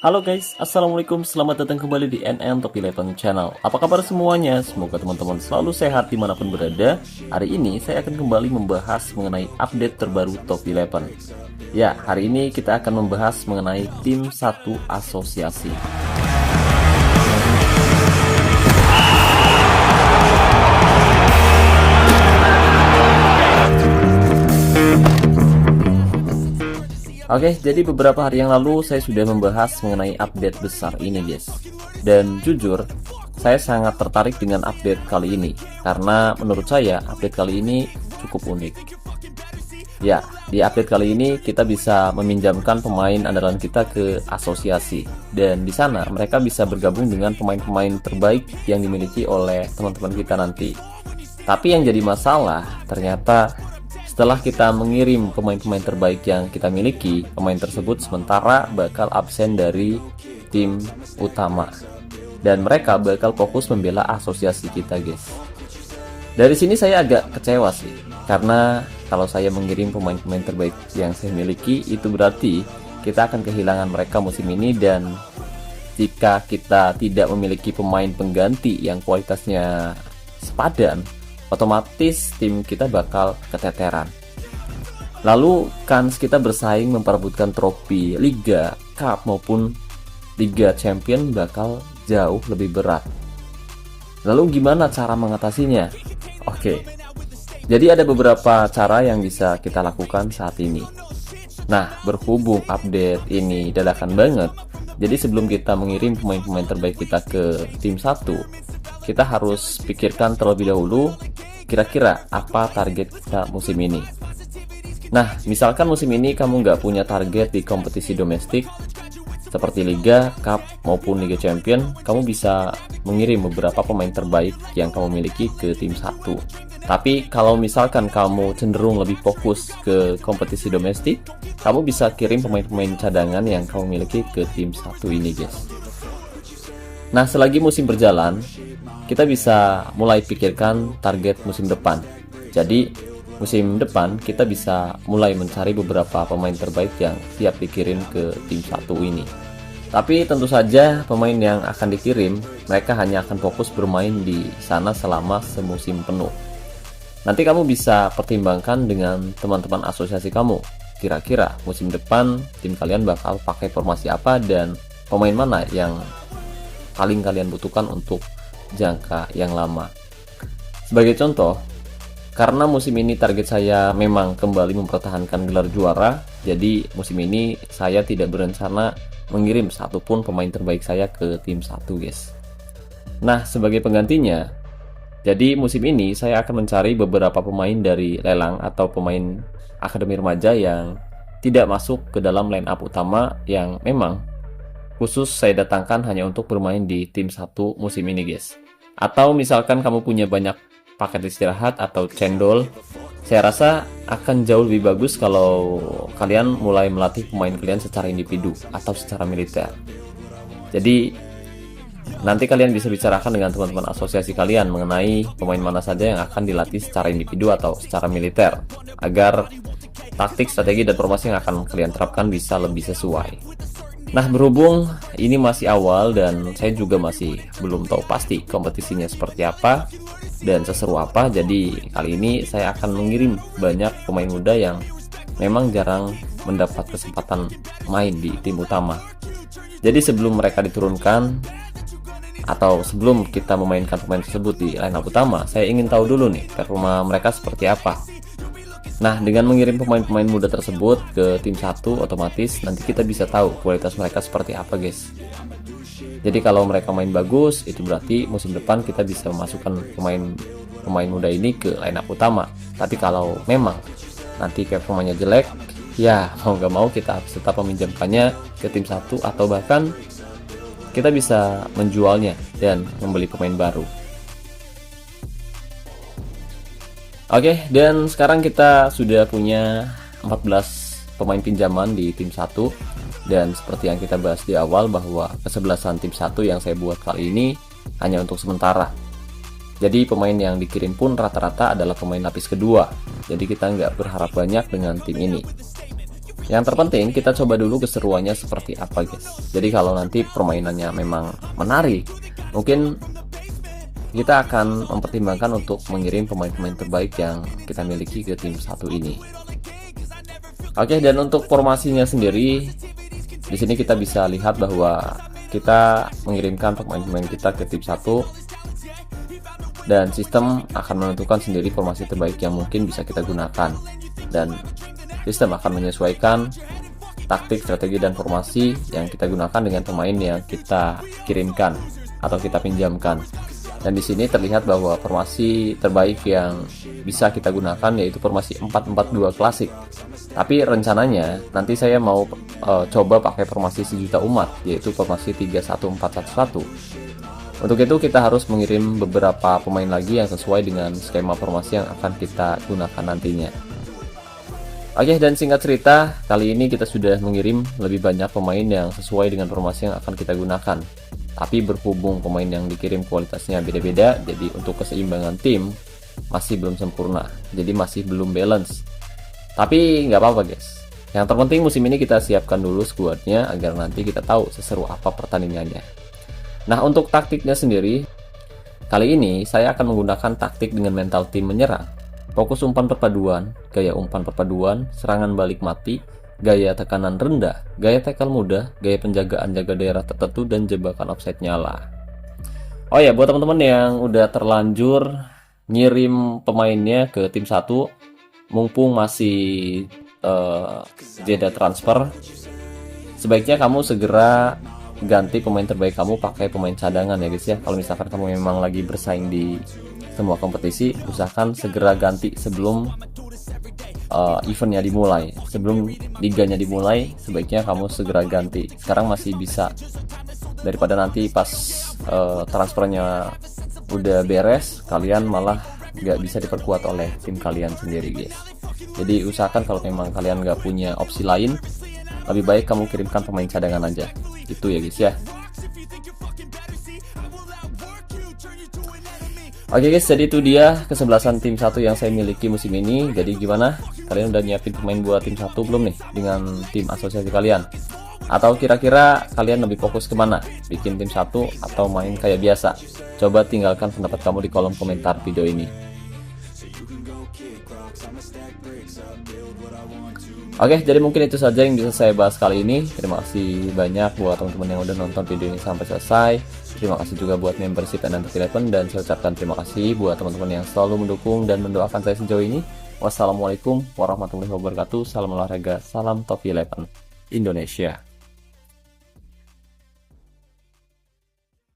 Halo guys, Assalamualaikum, selamat datang kembali di NN Top 11 Channel. Apa kabar semuanya? Semoga teman-teman selalu sehat dimanapun berada. Hari ini saya akan kembali membahas mengenai update terbaru Top 11. Ya, hari ini kita akan membahas mengenai tim 1 asosiasi. Oke, jadi beberapa hari yang lalu saya sudah membahas mengenai update besar ini guys. Dan jujur, saya sangat tertarik dengan update kali ini karena menurut saya update kali ini cukup unik. Ya, di update kali ini kita bisa meminjamkan pemain andalan kita ke asosiasi, dan di sana mereka bisa bergabung dengan pemain-pemain terbaik yang dimiliki oleh teman-teman kita nanti. Tapi yang jadi masalah, ternyata setelah kita mengirim pemain-pemain terbaik yang kita miliki, pemain tersebut sementara bakal absen dari tim utama. Dan mereka bakal fokus membela asosiasi kita guys. Dari sini saya agak kecewa sih, karena kalau saya mengirim pemain-pemain terbaik yang saya miliki, itu berarti kita akan kehilangan mereka musim ini. Dan jika kita tidak memiliki pemain pengganti yang kualitasnya sepadan, otomatis tim kita bakal keteteran. Lalu kans kita bersaing memperebutkan trofi Liga, Cup maupun Liga Champion bakal jauh lebih berat. Lalu gimana cara mengatasinya? Oke, jadi ada beberapa cara yang bisa kita lakukan saat ini. Nah, berhubung update ini dadakan banget, jadi sebelum kita mengirim pemain-pemain terbaik kita ke tim 1, kita harus pikirkan terlebih dahulu kira-kira apa target kita musim ini. Nah, misalkan musim ini kamu nggak punya target di kompetisi domestik seperti Liga, Cup, maupun Liga Champion, kamu bisa mengirim beberapa pemain terbaik yang kamu miliki ke tim 1. Tapi kalau misalkan kamu cenderung lebih fokus ke kompetisi domestik, kamu bisa kirim pemain-pemain cadangan yang kamu miliki ke tim 1 ini guys. Nah, selagi musim berjalan, kita bisa mulai pikirkan target musim depan. Jadi, musim depan kita bisa mulai mencari beberapa pemain terbaik yang siap dikirim ke tim 1 ini. Tapi tentu saja pemain yang akan dikirim, mereka hanya akan fokus bermain di sana selama semusim penuh. Nanti kamu bisa pertimbangkan dengan teman-teman asosiasi kamu. Kira-kira musim depan tim kalian bakal pakai formasi apa dan pemain mana yang paling kalian butuhkan untuk jangka yang lama. Sebagai contoh, karena musim ini target saya memang kembali mempertahankan gelar juara, jadi musim ini saya tidak berencana mengirim satupun pemain terbaik saya ke tim 1 guys. Nah, sebagai penggantinya, jadi musim ini saya akan mencari beberapa pemain dari lelang atau pemain akademi remaja yang tidak masuk ke dalam line up utama, yang memang khusus saya datangkan hanya untuk bermain di tim 1 musim ini guys. Atau misalkan kamu punya banyak paket istirahat atau cendol, saya rasa akan jauh lebih bagus kalau kalian mulai melatih pemain kalian secara individu atau secara militer. Jadi nanti kalian bisa bicarakan dengan teman-teman asosiasi kalian mengenai pemain mana saja yang akan dilatih secara individu atau secara militer, agar taktik, strategi, dan formasi yang akan kalian terapkan bisa lebih sesuai. Nah, berhubung ini masih awal dan saya juga masih belum tahu pasti kompetisinya seperti apa dan seseru apa, jadi kali ini saya akan mengirim banyak pemain muda yang memang jarang mendapat kesempatan main di tim utama. Jadi sebelum mereka diturunkan atau sebelum kita memainkan pemain tersebut di line up utama, saya ingin tahu dulu nih performa mereka seperti apa. Nah, dengan mengirim pemain-pemain muda tersebut ke tim 1, otomatis nanti kita bisa tahu kualitas mereka seperti apa guys. Jadi kalau mereka main bagus, itu berarti musim depan kita bisa memasukkan pemain muda ini ke line up utama. Tapi kalau memang nanti performanya jelek, ya mau gak mau kita harus tetap meminjamkannya ke tim 1, atau bahkan kita bisa menjualnya dan membeli pemain baru. Oke, dan sekarang kita sudah punya 14 pemain pinjaman di tim 1. Dan seperti yang kita bahas di awal, bahwa kesebelasan tim 1 yang saya buat kali ini hanya untuk sementara. Jadi pemain yang dikirim pun rata-rata adalah pemain lapis kedua. Jadi kita nggak berharap banyak dengan tim ini. Yang terpenting kita coba dulu keseruannya seperti apa guys. Jadi kalau nanti permainannya memang menarik, mungkin kita akan mempertimbangkan untuk mengirim pemain-pemain terbaik yang kita miliki ke tim satu ini. Oke, dan untuk formasinya sendiri, di sini kita bisa lihat bahwa kita mengirimkan pemain-pemain kita ke tim satu, dan sistem akan menentukan sendiri formasi terbaik yang mungkin bisa kita gunakan, dan sistem akan menyesuaikan taktik, strategi, dan formasi yang kita gunakan dengan pemain yang kita kirimkan atau kita pinjamkan. Dan di sini terlihat bahwa formasi terbaik yang bisa kita gunakan yaitu formasi 4-4-2 klasik. Tapi rencananya nanti saya mau coba pakai formasi sejuta umat, yaitu formasi 3-1-4-1-1. Untuk itu kita harus mengirim beberapa pemain lagi yang sesuai dengan skema formasi yang akan kita gunakan nantinya. Oke, dan singkat cerita, kali ini kita sudah mengirim lebih banyak pemain yang sesuai dengan formasi yang akan kita gunakan. Tapi berhubung pemain yang dikirim kualitasnya beda-beda, jadi untuk keseimbangan tim masih belum sempurna, jadi masih belum balance. Tapi nggak apa-apa guys, yang terpenting musim ini kita siapkan dulu skuadnya agar nanti kita tahu seseru apa pertandingannya. Nah, untuk taktiknya sendiri, kali ini saya akan menggunakan taktik dengan mental tim menyerang, fokus umpan perpaduan, gaya umpan perpaduan, serangan balik mati, gaya tekanan rendah, gaya tackle mudah, gaya penjagaan jaga daerah tertentu, dan jebakan offside nyala. Oh ya, buat teman-teman yang udah terlanjur ngirim pemainnya ke tim 1, mumpung masih jeda transfer, sebaiknya kamu segera ganti pemain terbaik kamu pakai pemain cadangan ya guys ya. Kalau misalkan kamu memang lagi bersaing di semua kompetisi, usahakan segera ganti sebelum eventnya dimulai, sebelum liganya dimulai. Sebaiknya kamu segera ganti sekarang, masih bisa, daripada nanti pas transfernya udah beres kalian malah nggak bisa diperkuat oleh tim kalian sendiri guys. Jadi usahakan kalau memang kalian nggak punya opsi lain, lebih baik kamu kirimkan pemain cadangan aja, itu ya guys ya. Oke guys, jadi itu dia kesebelasan tim 1 yang saya miliki musim ini. Jadi gimana? Kalian udah nyiapin pemain buat tim 1 belum nih dengan tim asosiasi kalian? Atau kira-kira kalian lebih fokus kemana? Bikin tim 1 atau main kayak biasa? Coba tinggalkan pendapat kamu di kolom komentar video ini. Oke, jadi mungkin itu saja yang bisa saya bahas kali ini. Terima kasih banyak buat teman-teman yang udah nonton video ini sampai selesai. Terima kasih juga buat membership Anantok11, dan saya ucapkan terima kasih buat teman-teman yang selalu mendukung dan mendoakan saya sejauh ini. Wassalamualaikum warahmatullahi wabarakatuh. Salam olahraga, salam Top 11 Indonesia.